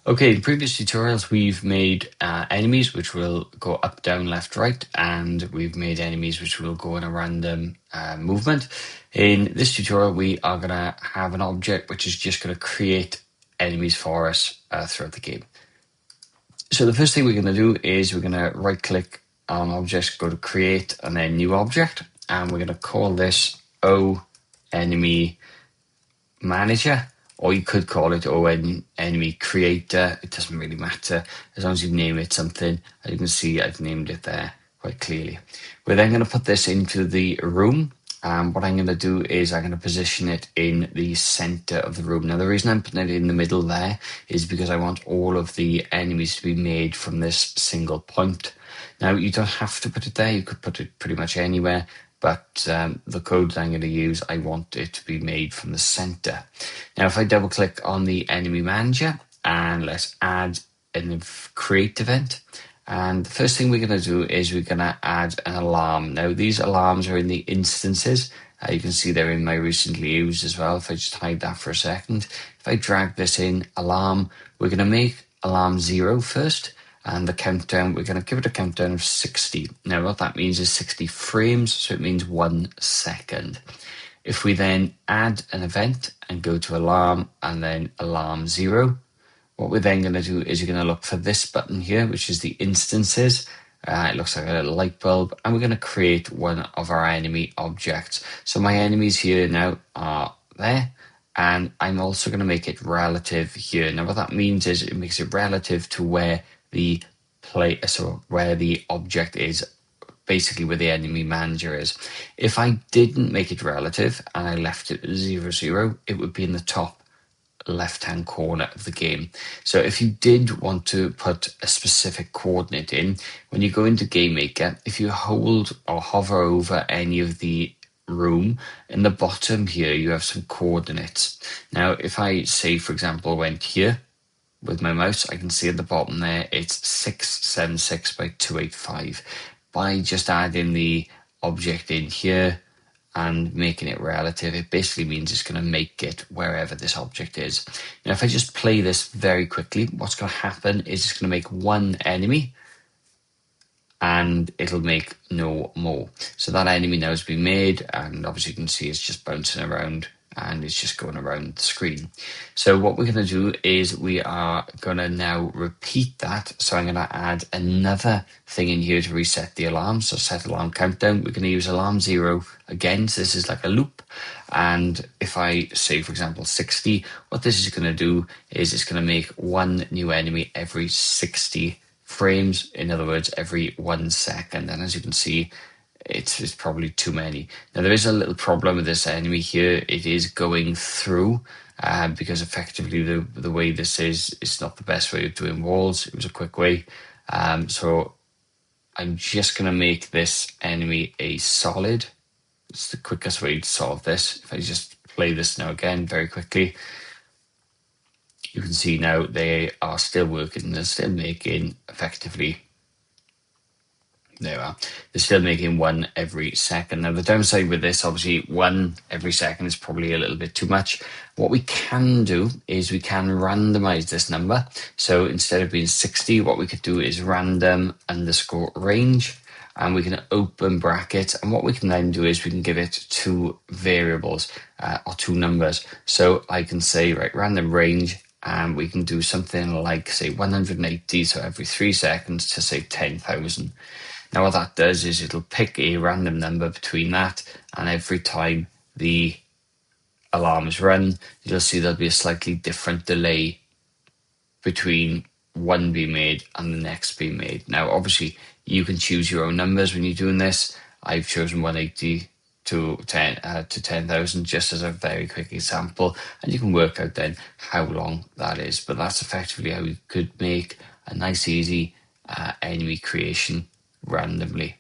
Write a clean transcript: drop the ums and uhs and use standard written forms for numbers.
Okay, in previous tutorials, we've made enemies which will go up, down, left, right, and we've made enemies which will go in a random movement. In this tutorial, we are going to have an object which is just going to create enemies for us throughout the game. So the first thing we're going to do is we're going to right-click on objects, go to create, and then new object, and we're going to call this O enemy manager. Or you could call it enemy creator. It doesn't really matter as long as you name it something. As you can see, I've named it there quite clearly. We're then going to put this into the room. What I'm going to do is I'm going to position it in the center of the room. Now, the reason I'm putting it in the middle there is because I want all of the enemies to be made from this single point. Now, you don't have to put it there. You could put it pretty much anywhere. But the code that I'm going to use, I want it to be made from the center. Now, if I double click on the enemy manager and let's add a create event. And the first thing we're going to do is we're going to add an alarm. Now, these alarms are in the instances. You can see they're in my recently used as well. If I just hide that for a second. If I drag this in, alarm, we're going to make alarm 0 first. And the countdown, we're going to give it a countdown of 60. Now, what that means is 60 frames, so it means 1 second. If we then add an event and go to alarm and then alarm 0, what we're then going to do is you're going to look for this button here, which is the instances. It looks like a little light bulb, and we're going to create one of our enemy objects. So my enemies here now are there. And I'm also going to make it relative here. Now, what that means is it makes it relative to where the where the object is, basically where the enemy manager is. If I didn't make it relative and I left it 0, 0, it would be in the top left-hand corner of the game. So if you did want to put a specific coordinate in, when you go into GameMaker, if you hold or hover over any of the room, in the bottom here you have some coordinates. Now, if I say, for example, went here with my mouse, I can see at the bottom there it's 676 by 285. By just adding the object in here and making it relative, it basically means it's going to make it wherever this object is. Now, if I just play this very quickly, what's going to happen is it's going to make one enemy and it'll make no more. So that enemy now has been made, and obviously you can see it's just bouncing around and it's just going around the screen. So what we're going to do is we are going to now repeat that. So I'm going to add another thing in here to reset the alarm. So set alarm countdown. We're going to use alarm 0 again. So this is like a loop. And if I say, for example, 60, what this is going to do is it's going to make one new enemy every 60 frames. In other words, every 1 second. And as you can see, it's probably too many. Now, there is a little problem with this enemy here. It is going through because effectively the way this is, it's not the best way of doing walls. It was a quick way. So I'm just going to make this enemy a solid. It's the quickest way to solve this. If I just play this now again very quickly, you can see now they are still working. They're still making effectively. There we are. They're still making one every second. Now, the downside with this, obviously, one every second is probably a little bit too much. What we can do is we can randomize this number. So instead of being 60, what we could do is random underscore range, and we can open bracket. And what we can then do is we can give it two variables or two numbers. So I can say, right, random range, and we can do something like, say, 180, so every 3 seconds to say 10,000. Now, what that does is it'll pick a random number between that, and every time the alarm is run, you'll see there'll be a slightly different delay between one being made and the next being made. Now, obviously, you can choose your own numbers when you're doing this. I've chosen 180 to 10,000 just as a very quick example, and you can work out then how long that is. But that's effectively how you could make a nice, easy enemy creation randomly.